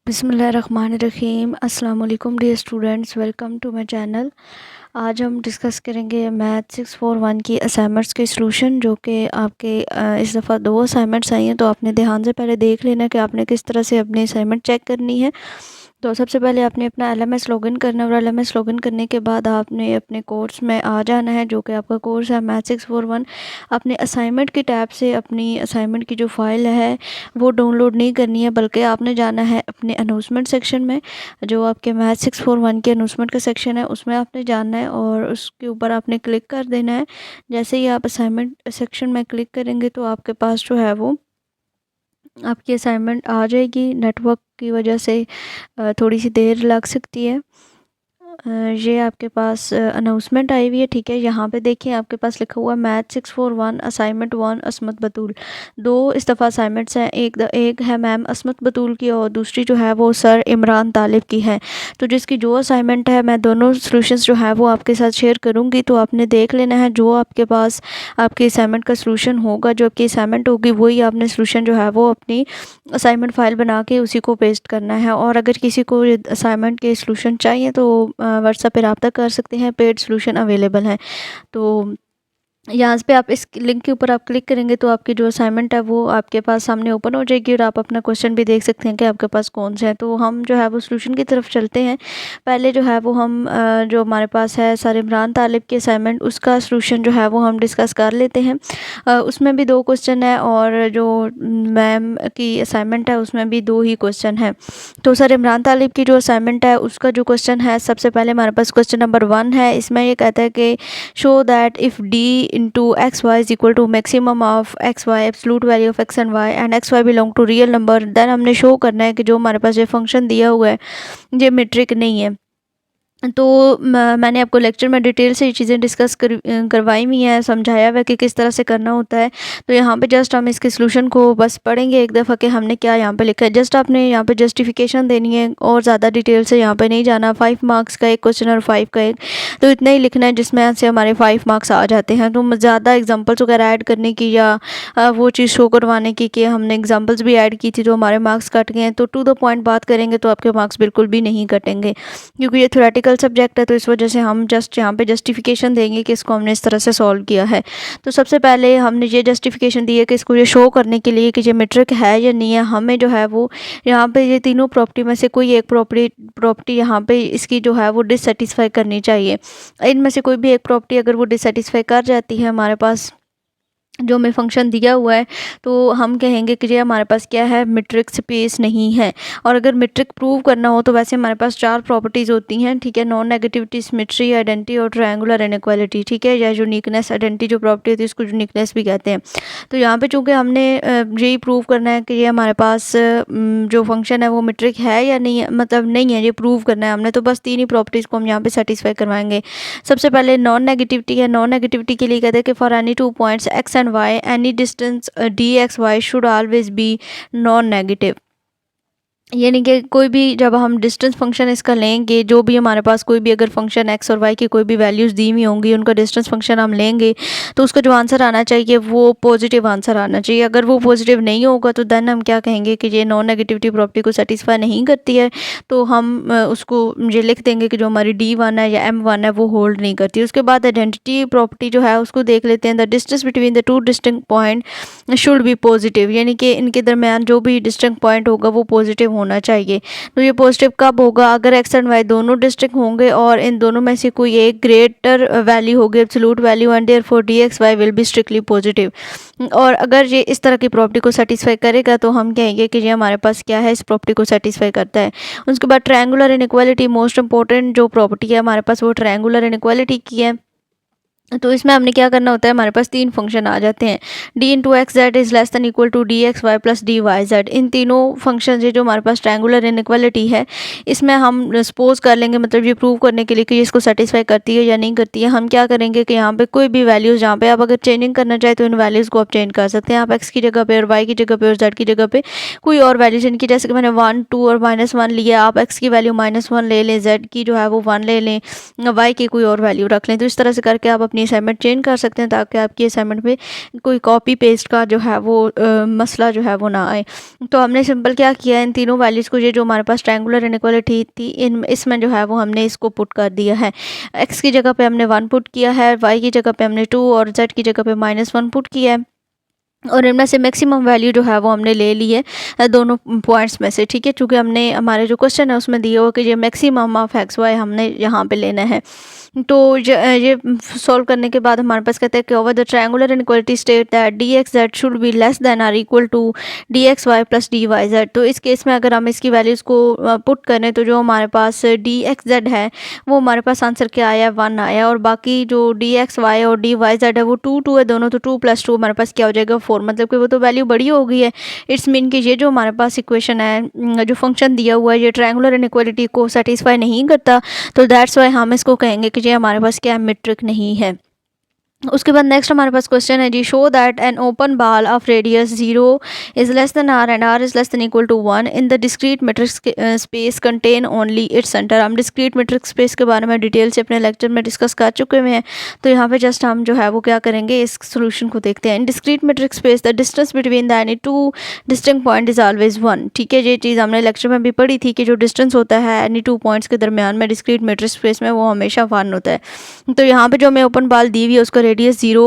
बिस्मिल्लाहिर्रहमानिर्रहीम। अस्सलाम वालेकुम dear students, welcome to my channel. आज हम डिस्कस करेंगे मैथ 641 की असाइनमेंट्स के सलूशन, जो कि आपके इस दफ़ा 2 असाइनमेंट्स आई हैं। तो आपने ध्यान से पहले देख लेना कि आपने किस तरह से अपनी असाइनमेंट चेक करनी है। तो सबसे पहले आपने अपना एलएमएस लॉगिन करना है और एलएमएस लॉगिन करने के बाद आपने अपने कोर्स में आ जाना है, जो कि आपका कोर्स है मैथ 641। अपने असाइनमेंट की टैब से अपनी असाइनमेंट की जो फ़ाइल है वो डाउनलोड नहीं करनी है, बल्कि आपने जाना है अपने अनाउंसमेंट सेक्शन में। जो आपके मैथ 641 के अनाउंसमेंट का सेक्शन है उसमें आपने जाना है और उसके ऊपर आपने क्लिक कर देना है। जैसे ही आप असाइनमेंट सेक्शन में क्लिक करेंगे तो आपके पास जो है वो आपकी असाइनमेंट आ जाएगी। नेटवर्क की वजह से थोड़ी सी देर लग सकती है। ये आपके पास अनाउंसमेंट आई हुई है, ठीक है। यहाँ पे देखिए आपके पास लिखा हुआ है मैथ 641 असाइनमेंट 1 असमत बतूल। 2 इस दफ़ा असाइनमेंट्स हैं, एक है मैम असमत बतूल की और दूसरी जो है वो सर इमरान तालिब की है। तो जिसकी जो असाइनमेंट है मैं दोनों सॉल्यूशंस जो है वो आपके साथ शेयर करूँगी। तो आपने देख लेना है जो आपके पास आपकी असाइनमेंट का सॉल्यूशन होगा, जो आपकी असाइनमेंट होगी वही आपने सॉल्यूशन जो है वो अपनी असाइनमेंट फ़ाइल बना के उसी को पेस्ट करना है। और अगर किसी को असाइनमेंट के सॉल्यूशन चाहिए तो व्हाट्सएप पे रब्ता कर सकते हैं, पेड सॉल्यूशन अवेलेबल हैं। तो यहाँ पे आप इस लिंक के ऊपर आप क्लिक करेंगे तो आपकी जो असाइनमेंट है वो आपके पास सामने ओपन हो जाएगी और आप अपना क्वेश्चन भी देख सकते हैं कि आपके पास कौन से हैं। तो हम जो है वो सॉल्यूशन की तरफ चलते हैं। पहले जो है वो हम जो हमारे पास है सर इमरान तालिब की असाइनमेंट, उसका सॉल्यूशन जो है वो हम डिस्कस कर लेते हैं। उसमें भी 2 क्वेश्चन है और जो मैम की असाइनमेंट है उसमें भी 2 ही क्वेश्चन हैं। तो सर इमरान तालिब की जो असाइनमेंट है उसका जो क्वेश्चन है, सबसे पहले हमारे पास क्वेश्चन नंबर 1 है। इसमें ये कहता है कि show that if d into x y is equal to maximum of x y absolute value of x and y and x y belong to real number, then हमने शो करना है कि जो हमारे पास ये फंक्शन दिया हुआ है ये मीट्रिक नहीं है। तो मैंने आपको लेक्चर में डिटेल से ये चीज़ें डिस्कस करवाई हुई हैं, समझाया हुआ है कि किस तरह से करना होता है। तो यहाँ पे जस्ट हम इसके सॉल्यूशन को बस पढ़ेंगे एक दफ़ा कि हमने क्या यहाँ पे लिखा है। जस्ट आपने यहाँ पे जस्टिफिकेशन देनी है और ज़्यादा डिटेल से यहाँ पे नहीं जाना। 5 मार्क्स का एक क्वेश्चन और 5 का एक, तो इतना ही लिखना है जिसमें से हमारे 5 मार्क्स आ जाते हैं। तो ज़्यादा एग्जाम्पल्स वगैरह ऐड करने की या वो चीज़ शो करवाने की कि हमने एग्जाम्पल्स भी ऐड की थी तो हमारे मार्क्स कट गए हैं, तो टू द पॉइंट बात करेंगे तो आपके मार्क्स बिल्कुल भी नहीं कटेंगे, क्योंकि ये थ्योरेटिकल सब्जेक्ट है। तो इस वजह से हम जस्ट यहाँ पे जस्टिफिकेशन देंगे कि इसको हमने इस तरह से सॉल्व किया है। तो सबसे पहले हमने ये जस्टिफिकेशन दी है कि इसको ये शो करने के लिए कि ये मीट्रिक है या नहीं है, हमें जो है वो यहाँ पे ये तीनों प्रॉपर्टी में से कोई एक प्रॉपर्टी यहाँ पे इसकी जो है वो डिससेटिस्फाई करनी चाहिए। इनमें से कोई भी एक प्रॉपर्टी अगर वो डिससेटिस्फाई कर जाती है हमारे पास जो हमें फंक्शन दिया हुआ है, तो हम कहेंगे कि ये हमारे पास क्या है, मीट्रिक स्पेस नहीं है। और अगर मीट्रिक प्रूव करना हो तो वैसे हमारे पास 4 प्रॉपर्टीज़ होती हैं, ठीक है। नॉन नेगेटिविटी, सिमेट्री, आइडेंटिटी और ट्रायंगुलर इनइक्वालिटी, ठीक है। या यूनिकनेस, आइडेंटिटी जो प्रॉपर्टी होती है उसको यूनिकनेस भी कहते हैं। तो यहाँ पे चूँकि हमने यही प्रूव करना है कि ये हमारे पास जो फंक्शन है वो मीट्रिक है या नहीं है, मतलब नहीं है, ये प्रूव करना है हमने। तो बस 3 ही प्रॉपर्टीज़ को हम यहाँ पे सेटिस्फाई करवाएंगे। सबसे पहले नॉन नेगेटिविटी है। नॉन नेगेटिविटी के लिए कहते हैं कि for any 2 points x and y any distance d x y should always be non negative. यानी कि कोई भी जब हम डिस्टेंस फंक्शन इसका लेंगे, जो भी हमारे पास कोई भी अगर फंक्शन एक्स और वाई की कोई भी वैल्यूज़ दी हुई होंगी, उनका डिस्टेंस फंक्शन हम लेंगे तो उसका जो आंसर आना चाहिए वो पॉजिटिव आंसर आना चाहिए। अगर वो पॉजिटिव नहीं होगा तो देन हम क्या कहेंगे कि ये नॉन नेगेटिविटी प्रॉपर्टी को सेटिस्फाई नहीं करती है। तो हम उसको ये लिख देंगे कि जो हमारी D1 है या M1 है वो होल्ड नहीं करती। उसके बाद आइडेंटिटी प्रॉपर्टी जो है उसको देख लेते हैं। The distance between the 2 distinct point should be positive, यानी कि इनके दरमियान जो भी डिस्टिंक्ट पॉइंट होगा वो पॉजिटिव होना चाहिए। तो ये पॉजिटिव कब होगा, अगर एक्स एंड वाई दोनों डिस्टिंक्ट होंगे और इन दोनों में से कोई एक ग्रेटर वैल्यू होगी, absolute value, and therefore d x y will be strictly positive. और अगर ये इस तरह की प्रॉपर्टी को सेटिस्फाई करेगा तो हम कहेंगे कि ये हमारे पास क्या है, इस प्रॉपर्टी को सेटिस्फाई करता है। उसके बाद ट्रायंगुलर इनइक्वालिटी, मोस्ट इंपॉर्टेंट जो प्रॉपर्टी है हमारे पास वो ट्रायंगुलर इनइक्वालिटी की है। तो इसमें हमने क्या करना होता है, हमारे पास 3 फंक्शन आ जाते हैं। D into X Z is less than equal to D x Y plus D Y Z. इन तीनों फंक्शन जो हमारे पास ट्रायंगुलर इनइक्वालिटी है, इसमें हम सपोज कर लेंगे, मतलब ये प्रूव करने के लिए कि इसको सेटिस्फाई करती है या नहीं करती है, हम क्या करेंगे कि यहाँ पे कोई भी वैल्यूज़, जहाँ पे आप अगर चेंजिंग करना चाहे तो इन वैल्यूज़ को आप चेंज कर सकते हैं। आप एक्स की जगह पे और वाई की जगह पे और जेड की जगह पे कोई और वैल्यूज इनकी, जैसे कि मैंने 1, 2 और -1 लिया, आप एक्स की वैल्यू -1 ले लें, जेड की जो है वो 1 ले लें, वाई की कोई और वैल्यू रख लें। तो इस तरह से करके आप अपनी अपनी असाइनमेंट चेंज कर सकते हैं ताकि आपकी असाइनमेंट में कोई कॉपी पेस्ट का जो है वो मसला जो है वो ना आए। तो हमने सिंपल क्या किया, इन तीनों वैल्यूज़ को, ये जो हमारे पास ट्रायंगुलर इनइक्वालिटी थी इसमें जो है वो हमने इसको पुट कर दिया है। एक्स की जगह पे हमने 1 पुट किया है, वाई की जगह पे हमने 2 और जेड की जगह पे -1 पुट किया है। और इनमें से मैक्सिमम वैल्यू जो है वो हमने ले ली है दोनों पॉइंट्स में से, ठीक है, क्योंकि हमने हमारे जो क्वेश्चन है उसमें दिया हुआ कि ये मैक्सिमम ऑफ एक्स वाई हमने यहाँ पे लेना है। तो ये सॉल्व करने के बाद हमारे पास कहते हैं कि over the triangular inequality state that d x z should be less than or equal to D x Y plus D Y z. तो इस केस में अगर हम इसकी वैल्यूज़ को पुट करें तो जो हमारे पास डी एक्स जेड है वो हमारे पास आंसर क्या आया, 1 आया, और बाकी जो डी एक्स वाई और डी वाई जेड है वो 2 है दोनों, तो 2 + 2 हमारे पास क्या हो जाएगा 4, मतलब कि वो तो वैल्यू बड़ी हो गई है। इट्स मीन कि ये जो हमारे पास इक्वेशन है, जो फंक्शन दिया हुआ है, ये ट्रायंगुलर इनइक्वालिटी को सेटिस्फाई नहीं करता, तो दैट्स वाई हम इसको कहेंगे कि ये हमारे पास क्या मेट्रिक नहीं है। उसके बाद नेक्स्ट हमारे पास क्वेश्चन है जी, show that an open ball of radius 0 is less than R and R is less than equal to 1 in the discrete matrix space contain only its centre. हम डिस्क्रीट मैट्रिक स्पेस के बारे में detail से अपने lecture में discuss कर चुके हुए हैं, तो यहाँ पे जस्ट हम जो है वो क्या करेंगे, इस सोल्यूशन को देखते हैं। इन discrete metric space the distance between the any 2 distinct point is always 1। ठीक है, ये चीज़ हमने लेक्चर में भी पढ़ी थी कि जो डिस्टेंस होता है एनी 2 पॉइंट्स के दरमियान में डिस्क्रीट मैट्रिक स्पेस में वो हमेशा 1 होता है। तो यहाँ पे जो हमें ओपन बॉल दी हुई है उसका रेडियस 0,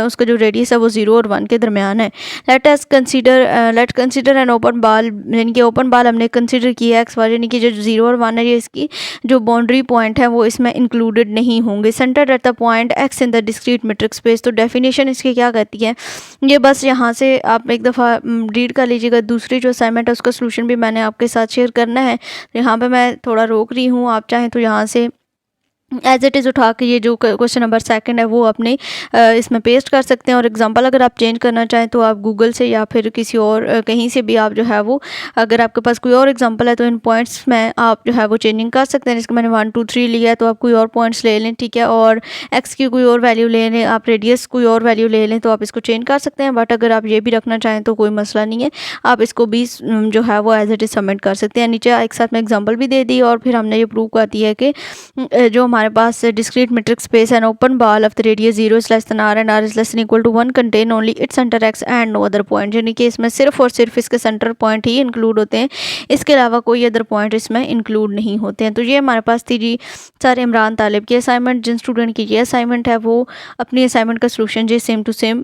उसका जो रेडियस है वो 0 और 1 के दरमियान है। Late consider N open ball, यानी कि ओपन बॉल हमने कंसीडर किया है एक्स वाई, यानी कि जो 0 और 1 है ये इसकी जो बाउंड्री पॉइंट है वो इसमें इंक्लूडेड नहीं होंगे। Centre at the point x in the discrete metric space. तो डेफिनेशन इसकी क्या कहती है, ये बस यहाँ से आप एक दफ़ा रीड कर लीजिएगा। दूसरी जो असाइनमेंट है उसका सोल्यूशन भी मैंने आपके साथ शेयर करना है, यहाँ पर मैं थोड़ा रोक रही हूँ, आप चाहें तो यहाँ से एज इट इज़ उठा के ये जो क्वेश्चन नंबर 2 है वो अपने इसमें पेस्ट कर सकते हैं। और एग्जांपल अगर आप चेंज करना चाहें तो आप गूगल से या फिर किसी और कहीं से भी आप जो है वो, अगर आपके पास कोई और एग्जांपल है तो इन पॉइंट्स में आप जो है वो चेंजिंग कर सकते हैं। जिसको मैंने 1 2 3 लिया है तो आप कोई और पॉइंट्स ले लें, ठीक है, और एक्स की कोई और वैल्यू ले लें, आप रेडियस कोई और वैल्यू ले लें, तो आप इसको चेंज कर सकते हैं। बट अगर आप ये भी रखना चाहें तो कोई मसला नहीं है, आप इसको भी जो है वो एज इट इज़ सबमिट कर सकते हैं। नीचे एक साथ में एग्जाम्पल भी दे दी और फिर हमने ये प्रूव कर दिया है कि जो हमारे पास discrete metric space and open ball of the radius 0 is less than R and R is less than equal to 1 contain only its centre X and no other point, यानी कि इसमें सिर्फ और सिर्फ इसके सेंटर पॉइंट ही include होते हैं, इसके अलावा कोई अदर पॉइंट इसमें इंक्लूड नहीं होते हैं। तो ये हमारे पास थी जी सर इमरान तालिब की असाइनमेंट। जिन स्टूडेंट की ये असाइनमेंट है वो अपनी असाइनमेंट का सोल्यूशन जी सेम टू सेम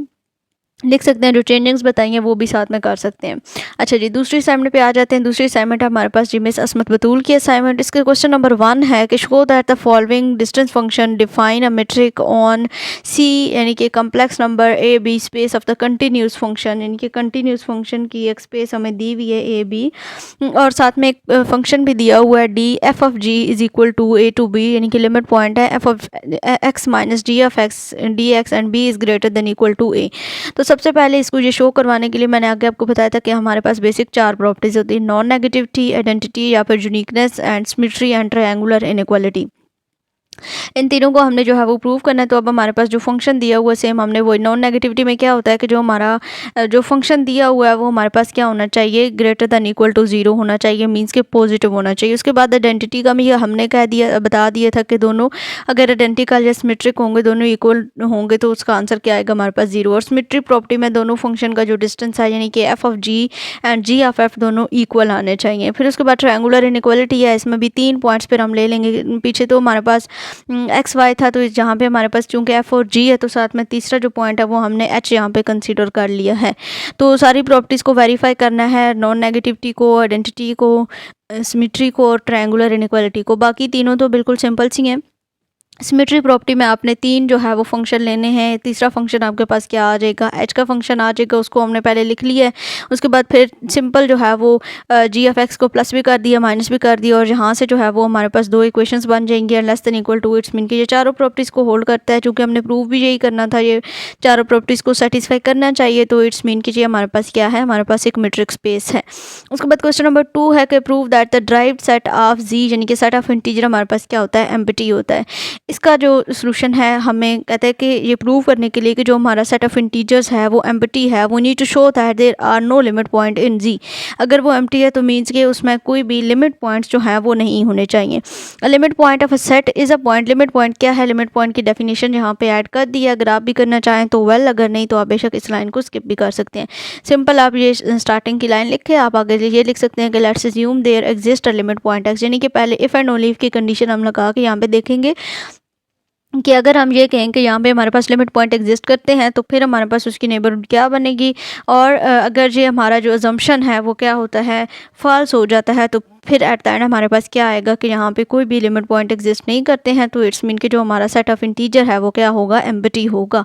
लिख सकते हैं, जो चेंजिंग्स बताई हैं वो भी साथ में कर सकते हैं। अच्छा जी, दूसरी असाइनमेंट पे आ जाते हैं। दूसरी असाइनमेंट है हमारे पास जी मिस असमत बतूल की असाइनमेंट। इसके क्वेश्चन नंबर 1 है कि show that the following distance function define a metric on C, यानी कि complex number A B space of the continuous function, यानी कि कंटिन्यूस फंक्शन की एक स्पेस हमें दी हुई है ए बी, और साथ में एक फंक्शन भी दिया हुआ है D F of G is equal to A to B, यानी कि लिमिट पॉइंट है F of X minus D of X D X and B is greater than equal to A. तो सबसे पहले इसको ये शो करवाने के लिए मैंने आगे आपको बताया था कि हमारे पास बेसिक 4 प्रॉपर्टीज होती है, नॉन नेगेटिविटी, आइडेंटिटी या फिर uniqueness and symmetry and triangular inequality. इन तीनों को हमने जो है वो प्रूव करना है। तो अब हमारे पास जो फंक्शन दिया हुआ है सेम हमने वही, नॉन नेगेटिविटी में क्या होता है कि जो हमारा जो फंक्शन दिया हुआ है वो हमारे पास क्या होना चाहिए, ग्रेटर दैन इक्वल टू 0 होना चाहिए, मींस के पॉजिटिव होना चाहिए। उसके बाद आइडेंटिटी का भी हमने बता दिया था कि दोनों अगर आइडेंटिकल या सिमेट्रिक होंगे, दोनों इक्वल होंगे, तो उसका आंसर क्या आएगा हमारे पास 0। और सिमेट्री प्रॉपर्टी में दोनों फंक्शन का जो डिस्टेंस है, यानी कि f of g and g of f दोनों इक्वल आने चाहिए। फिर उसके बाद ट्रायंगुलर इनइक्वालिटी है, इसमें भी 3 पॉइंट्स पर हम ले लेंगे। पीछे तो हमारे पास एक्स वाई था, तो जहाँ पे हमारे पास चूंकि एफ और जी है तो साथ में तीसरा जो पॉइंट है वो हमने एच यहाँ पे कंसीडर कर लिया है। तो सारी प्रॉपर्टीज़ को वेरीफाई करना है, नॉन नेगेटिविटी को, आइडेंटिटी को, सिमेट्री को और ट्रायंगुलर इनइक्वालिटी को। बाकी तीनों तो बिल्कुल सिंपल सी हैं। सिमेट्री प्रॉपर्टी में आपने 3 जो है वो फंक्शन लेने हैं। तीसरा फंक्शन आपके पास क्या आ जाएगा, एच का फंक्शन आ जाएगा, उसको हमने पहले लिख लिया है। उसके बाद फिर सिंपल जो है वो जी ऑफ एक्स को प्लस भी कर दिया, माइनस भी कर दिया, और यहाँ से जो है वो हमारे पास 2 इक्वेशंस बन जाएंगी, and less than equal to it's mean कि ये चारों प्रॉपर्टीज़ को होल्ड करता है। चूँकि हमने प्रूव भी यही करना था, ये चारों प्रॉपर्टीज़ को सेटिस्फाई करना चाहिए, तो इट्स मीन कि हमारे पास क्या है, हमारे पास एक मैट्रिक्स स्पेस है। उसके बाद क्वेश्चन नंबर 2 है कि prove that the derived set of G, यानी कि सेट ऑफ इंटीजर हमारे पास क्या होता है, एम्प्टी होता है। इसका जो सॉल्यूशन है, हमें कहते हैं कि ये प्रूव करने के लिए कि जो हमारा सेट ऑफ इंटीजर्स है वो एम्प्टी है, वो need to show that there are no limit point in G. अगर वो एम्प्टी है तो मीन्स कि उसमें कोई भी लिमिट पॉइंट्स जो हैं वो नहीं होने चाहिए। Limit point of a set is a point. Limit point क्या है? लिमिट पॉइंट की डेफिनेशन यहाँ पे ऐड कर दी है, अगर आप भी करना चाहें तो वेल, अगर नहीं तो आप बेशक इस लाइन को स्किप भी कर सकते हैं। सिंपल, आप ये स्टार्टिंग की लाइन लिखे, आप आगे ये लिख सकते हैं कि let's assume there exist a limit point x, यानी कि पहले इफ़ एंड ओनली इफ की कंडीशन हम लगा के यहाँ पे देखेंगे कि अगर हम ये कहें कि यहाँ पे हमारे पास लिमिट पॉइंट एग्जिस्ट करते हैं तो फिर हमारे पास उसकी नेबरहुड क्या बनेगी, और अगर ये हमारा जो अजम्पशन है वो क्या होता है, फॉल्स हो जाता है, तो फिर एट द एंड हमारे पास क्या आएगा कि यहाँ पे कोई भी लिमिट पॉइंट एग्जिस्ट नहीं करते हैं, तो इट्स मीन कि जो हमारा सेट ऑफ इंटीजर है वो क्या होगा, एम्प्टी होगा।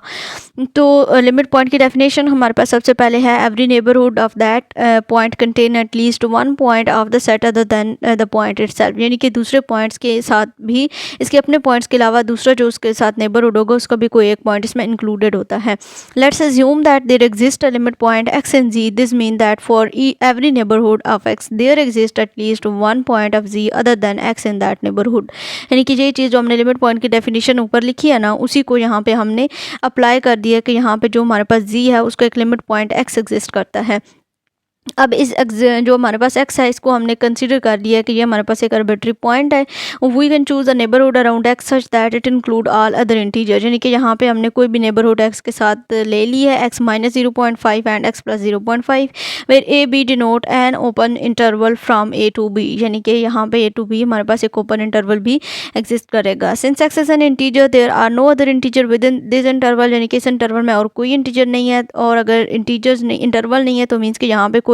तो लिमिट पॉइंट की डेफिनेशन हमारे पास सबसे पहले है every neighbourhood of that point contain eight least one point of the set other than the point itself, यानी कि दूसरे पॉइंट्स के साथ भी, इसके अपने पॉइंट्स के अलावा दूसरा जो उसके साथ नेबरहुड होगा उसका भी कोई एक पॉइंट इसमें इंक्लूडेड होता है। Let's assume that there exist a limit point x in g, this mean that for every neighbourhood of x there exist at least one point of g other than x in that neighbourhood. यानी कि ये चीज़ जो हमने limit point की definition ऊपर लिखी है ना, उसी को यहाँ पे हमने अप्लाई कर दिया कि यहाँ पे जो हमारे पास जी है उसका एक लिमिट पॉइंट एक्स एग्जिस्ट करता है। अब इस जो हमारे पास एक्स है इसको हमने कंसीडर कर लिया है कि ये हमारे पास एक आर्बिट्री पॉइंट है। We can choose a neighbourhood around x such that it include all other integer, यानी कि यहाँ पे हमने कोई भी नेबरहुड एक्स के साथ ले ली है, x minus 0.5 and x plus 0.5, where a b denote an open interval from a to B, यानी कि यहाँ पे ए टू बी हमारे पास एक ओपन इंटरवल भी एग्जिस्ट करेगा। Since x is an integer there are no other integer within this interval, यानी कि इस इंटरवल में और कोई इंटीजर नहीं है, और अगर इंटीजर्स नहीं, इंटरवल नहीं है तो मीन्स कि यहाँ पे कोई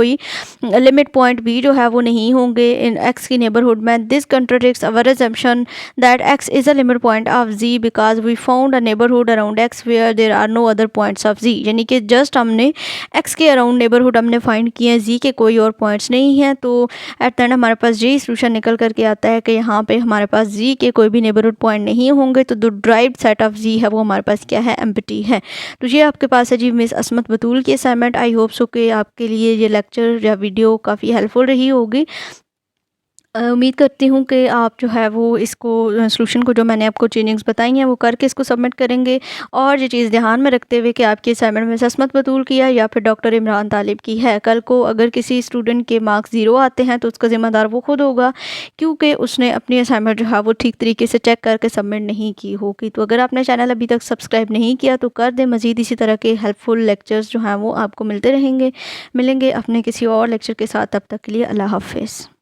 लिमिट पॉइंट भी जो है वो नहीं होंगे इन एक्स की नेबरहुड में। This contradicts our assumption that x is a limit point of G because we found a neighbourhood around x where there are no other points of G, यानी कि जस्ट हमने x के around neighbourhood हमने find किए हैं, जी के कोई और पॉइंट्स नहीं हैं, तो एट द एंड हमारे पास यही सॉल्यूशन निकल करके आता है कि यहाँ पे हमारे पास जी के कोई भी नेबरहुड पॉइंट नहीं होंगे, तो जो ड्राइव्ड सेट ऑफ जी है वो हमारे पास क्या है, एम्प्टी है। तो ये आपके पास है जी मिस असमत बतूल की असाइनमेंट। आई होप सो कि आपके लिए ये लेक्चर या वीडियो काफ़ी हेल्पफुल रही होगी। उम्मीद करती हूँ कि आप जो है वो इसको सॉल्यूशन को जो मैंने आपको चेंजिंग्स बताई हैं वो करके इसको सबमिट करेंगे, और ये चीज़ ध्यान में रखते हुए कि आपकी असाइनमेंट में असमत बतूल की है या फिर डॉक्टर इमरान तालिब की है। कल को अगर किसी स्टूडेंट के मार्क्स 0 आते हैं तो उसका ज़िम्मेदार वो खुद होगा, क्योंकि उसने अपनी असाइनमेंट जो है वो ठीक तरीके से चेक करके सबमिट नहीं की होगी। तो अगर आपने चैनल अभी तक सब्सक्राइब नहीं किया तो कर दें, मज़ीद इसी तरह के हेल्पफुल लेक्चर्स जो हैं वो आपको मिलते रहेंगे। मिलेंगे अपने किसी और लेक्चर के साथ, तब तक के लिए अल्लाह हाफ़िज़।